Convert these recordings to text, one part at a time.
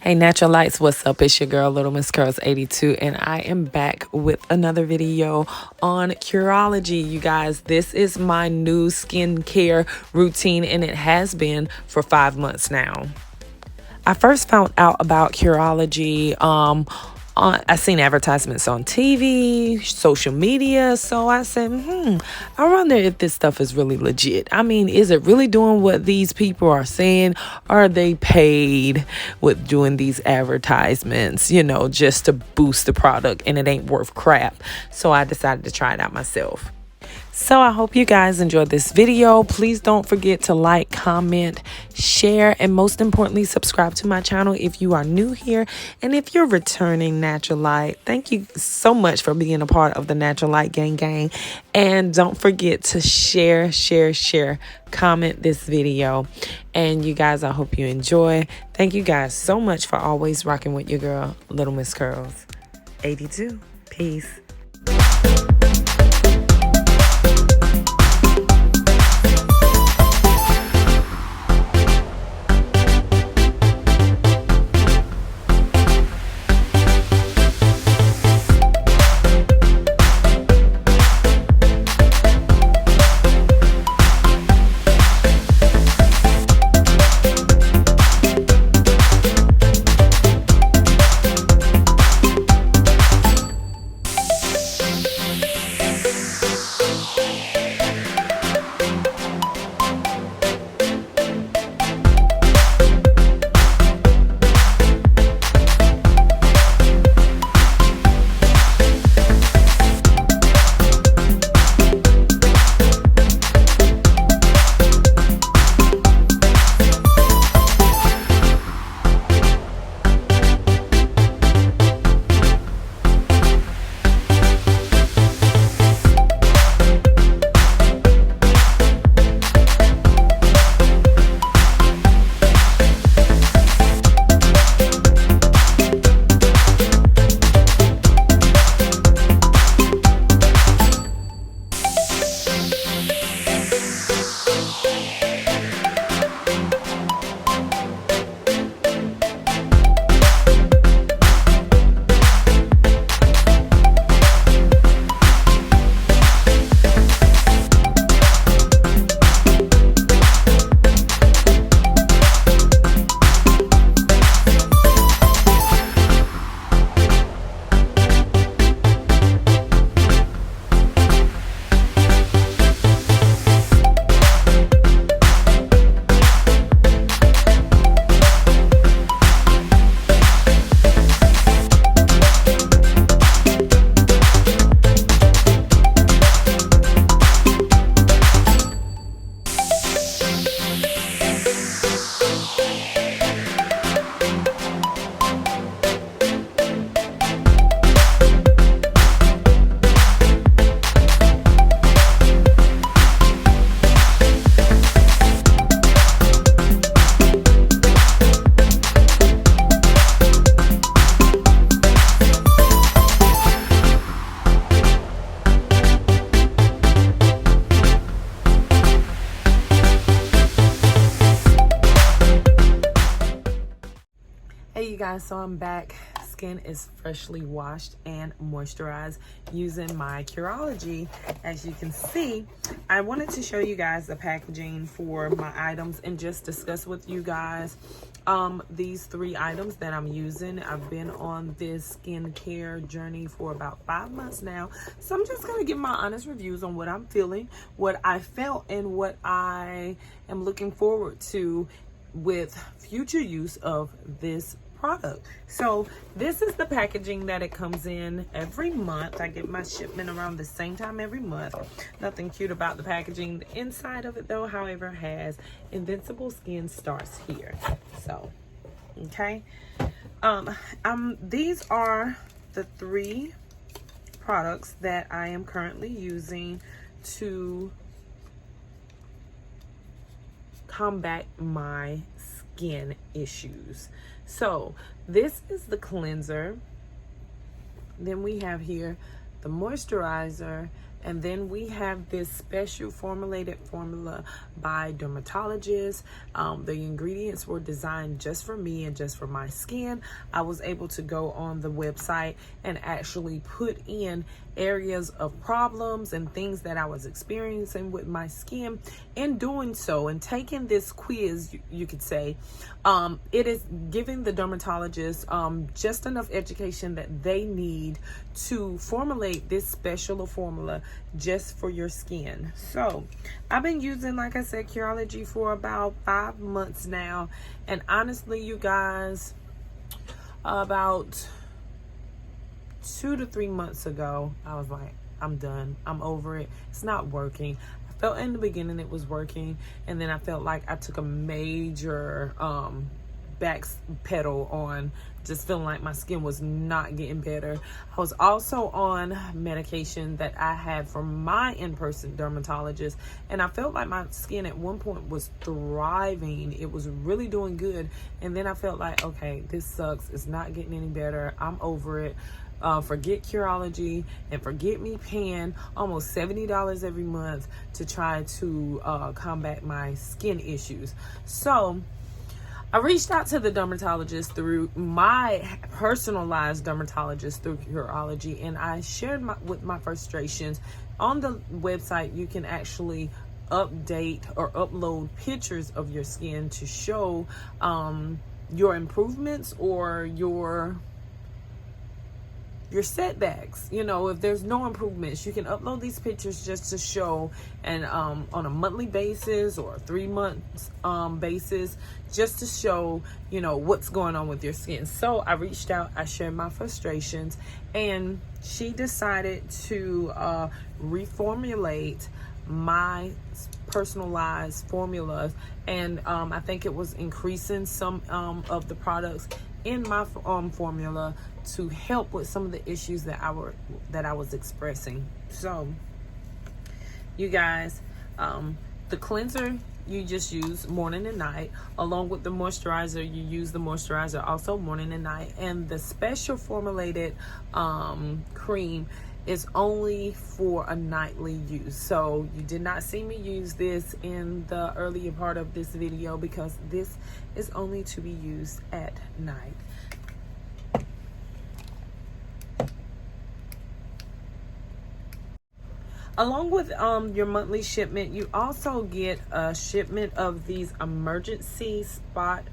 Hey Natural Lights, what's up? It's your girl LittleMissCurls 82 and I am back with another video on Curology. You guys, this is my new skincare routine and it has been for 5 months now. I first found out about Curology I seen advertisements on TV, social media, so I said, I wonder if this stuff is really legit. I mean, is it really doing what these people are saying? Are they paid with doing these advertisements, you know, just to boost the product and it ain't worth crap? So I decided to try it out myself. So I hope you guys enjoyed this video. Please don't forget to like, comment, share, and most importantly, subscribe to my channel if you are new here. And if you're returning Natural Light, thank you so much for being a part of the Natural Light gang. And don't forget to share, comment this video. And you guys, I hope you enjoy. Thank you guys so much for always rocking with your girl, LittleMissCurls 82. Peace. Hey you guys, so I'm back. Skin is freshly washed and moisturized using my Curology. As you can see, I wanted to show you guys the packaging for my items and just discuss with you guys these 3 items that I'm using. I've been on this skincare journey for about 5 months now, so I'm just gonna give my honest reviews on what I'm feeling, what I felt, and what I am looking forward to with future use of this product. So this is the packaging that it comes in every month. I get my shipment around the same time every month. Nothing cute about the packaging. The inside of it though, however, has Invincible Skin Starts Here. So okay, these are the 3 products that I am currently using to combat my skin issues. So this is the cleanser. Then we have here the moisturizer, And then we have this special formulated formula by Dermatologist. The ingredients were designed just for me and just for my skin. I was able to go on the website and actually put in areas of problems and things that I was experiencing with my skin. In doing so and taking this quiz, you could say, it is giving the dermatologist just enough education that they need to formulate this special formula just for your skin. So I've been using, like I said, Curology for about 5 months now, and honestly, you guys, about 2 to 3 months ago, I was like, I'm done. I'm over it. It's not working. I felt in the beginning it was working, and then I felt like I took a major back pedal on just feeling like my skin was not getting better. I was also on medication that I had from my in-person dermatologist, and I felt like my skin at one point was thriving. It was really doing good, and then I felt like, okay, this sucks. It's not getting any better. I'm over it. Forget Curology and forget me paying almost $70 every month to try to combat my skin issues. So I reached out to the dermatologist through my personalized dermatologist through Curology, and I shared my frustrations. On the website, you can actually update or upload pictures of your skin to show your improvements or your setbacks. You know, if there's no improvements, you can upload these pictures just to show, and on a monthly basis or a 3 months basis, just to show, you know, what's going on with your skin. So I reached out, I shared my frustrations, and she decided to reformulate my personalized formulas, and I think it was increasing some of the products in my formula to help with some of the issues that I was expressing. So you guys, the cleanser you just use morning and night, along with the moisturizer. You use the moisturizer also morning and night, and the special formulated cream is only for a nightly use. So you did not see me use this in the earlier part of this video because this is only to be used at night. Along with your monthly shipment, you also get a shipment of these emergency spot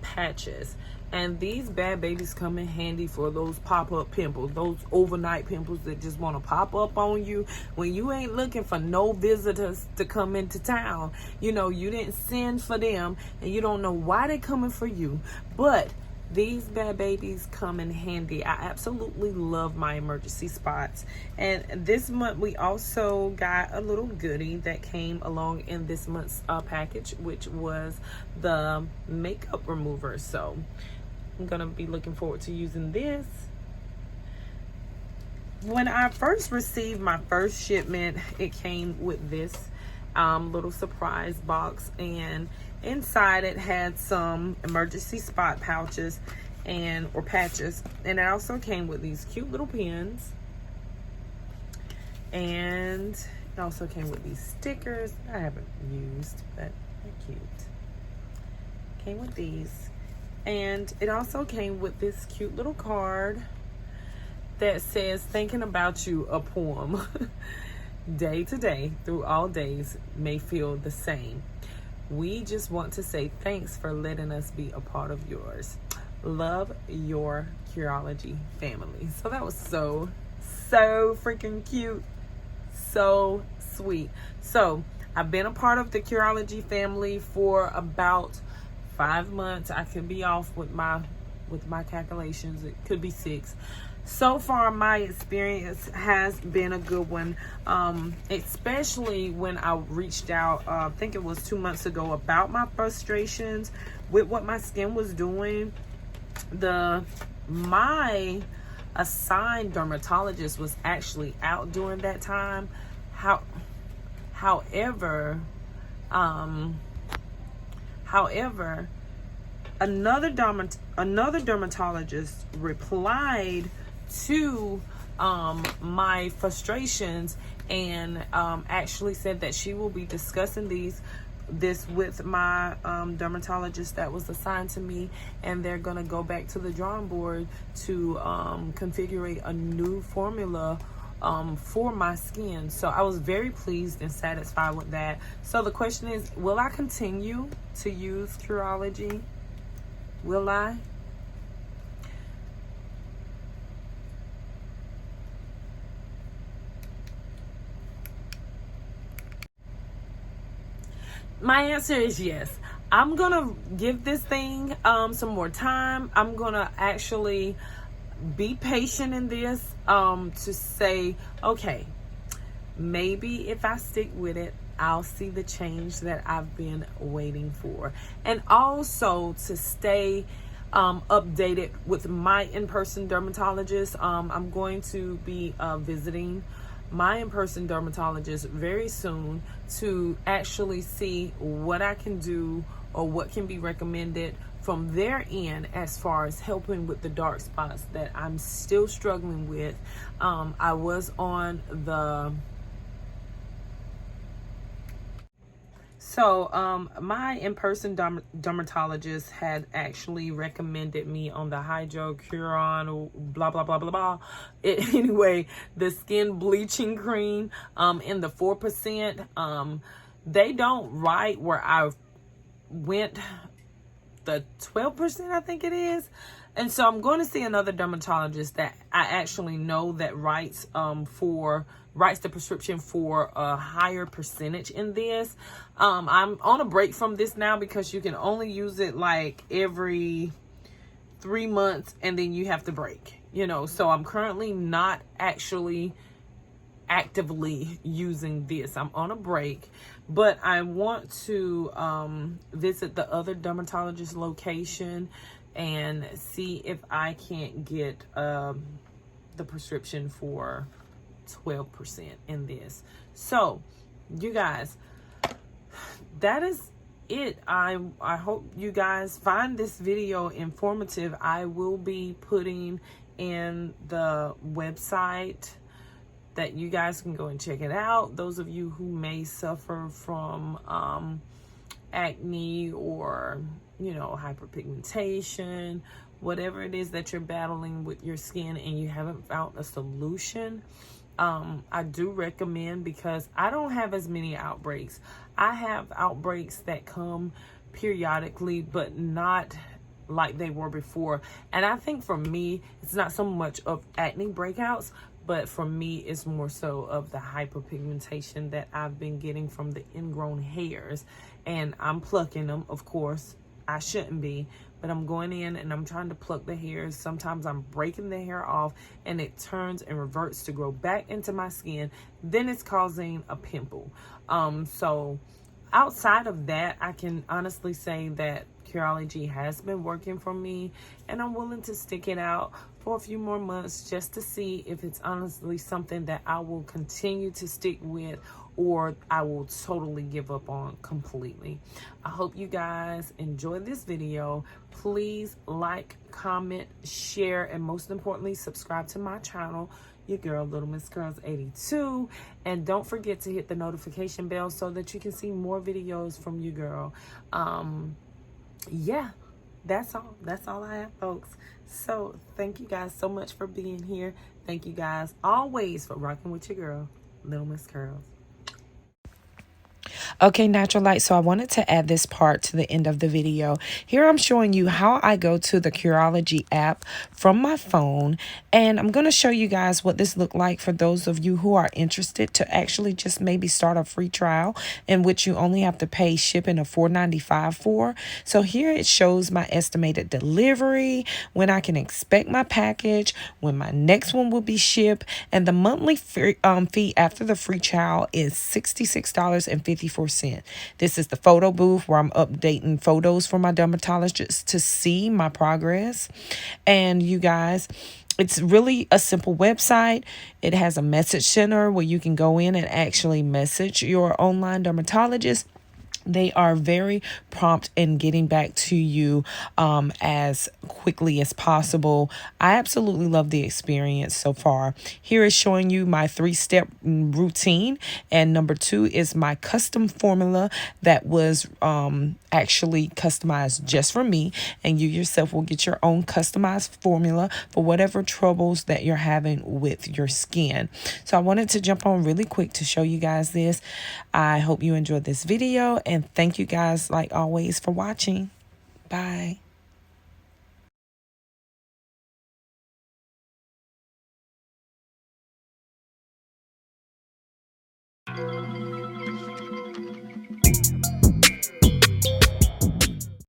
patches. And these bad babies come in handy for those pop-up pimples, those overnight pimples that just want to pop up on you when you ain't looking for no visitors to come into town. You know, you didn't send for them and you don't know why they're coming for you. But these bad babies come in handy. I absolutely love my emergency spots. And this month we also got a little goodie that came along in this month's package, which was the makeup remover. So I'm gonna be looking forward to using this. When I first received my first shipment, it came with this little surprise box, and inside it had some emergency spot pouches or patches, and it also came with these cute little pins, and it also came with these stickers I haven't used, but they're cute. Came with these, and it also came with this cute little card that says, "Thinking about you, a poem." Day to day, through all days, may feel the same. We just want to say thanks for letting us be a part of yours. Love, your Curology family. So that was so freaking cute. So sweet. So I've been a part of the Curology family for about 5 months. I could be off with my calculations. It could be 6. So far, my experience has been a good one, especially when I reached out, I think it was 2 months ago, about my frustrations with what my skin was doing. My assigned dermatologist was actually out during that time. However, another dermatologist replied to my frustrations and actually said that she will be discussing this with my dermatologist that was assigned to me, and they're gonna go back to the drawing board to configure a new formula for my skin. So I was very pleased and satisfied with that. So the question is, will I continue to use Curology? Will I? My answer is yes. I'm gonna give this thing some more time. I'm gonna actually be patient in this to say, okay, maybe if I stick with it, I'll see the change that I've been waiting for. And also to stay updated with my in-person dermatologist. I'm going to be visiting my in-person dermatologist very soon to actually see what I can do or what can be recommended from their end as far as helping with the dark spots that I'm still struggling with. I was on the my in-person dermatologist had actually recommended me on the hydroquinone, blah, blah, blah, blah, blah. Anyway, the skin bleaching cream in the 4%. They don't write where I went the 12%, I think it is. And so I'm going to see another dermatologist that I actually know that writes the prescription for a higher percentage in this. I'm on a break from this now because you can only use it like every 3 months and then you have to break, so I'm currently not actually actively using this. I'm on a break, but I want to visit the other dermatologist location and see if I can't get the prescription for 12% in this. So you guys, that is it. I hope you guys find this video informative. I will be putting in the website that you guys can go and check it out. Those of you who may suffer from acne or hyperpigmentation, whatever it is that you're battling with your skin and you haven't found a solution, I do recommend, because I don't have as many outbreaks. I have outbreaks that come periodically, but not like they were before. And I think for me, it's not so much of acne breakouts, but for me, it's more so of the hyperpigmentation that I've been getting from the ingrown hairs. And I'm plucking them, of course. I shouldn't be, but I'm going in and I'm trying to pluck the hairs. Sometimes I'm breaking the hair off and it turns and reverts to grow back into my skin. Then it's causing a pimple. So outside of that, I can honestly say that Curology has been working for me, and I'm willing to stick it out for a few more months just to see if it's honestly something that I will continue to stick with or I will totally give up on completely. I hope you guys enjoyed this video. Please like, comment, share, and most importantly, subscribe to my channel, your girl LittleMissCurls 82, and don't forget to hit the notification bell so that you can see more videos from your girl. Yeah, that's all I have, folks. So thank you guys so much for being here. Thank you guys always for rocking with your girl, LittleMissCurls. Okay, Natural Light, so I wanted to add this part to the end of the video. Here I'm showing you how I go to the Curology app from my phone, and I'm going to show you guys what this looked like for those of you who are interested to actually just maybe start a free trial in which you only have to pay shipping of $4.95 for. So here it shows my estimated delivery, when I can expect my package, when my next one will be shipped, and the monthly fee after the free trial is $66.54. This is the photo booth where I'm updating photos for my dermatologist to see my progress. And you guys, it's really a simple website. It has a message center where you can go in and actually message your online dermatologist. They are very prompt in getting back to you as quickly as possible. I absolutely love the experience so far. Here is showing you my 3-step routine, and number 2 is my custom formula that was actually customized just for me, and you yourself will get your own customized formula for whatever troubles that you're having with your skin. So I wanted to jump on really quick to show you guys this. I hope you enjoyed this video, and thank you guys like always for watching. Bye.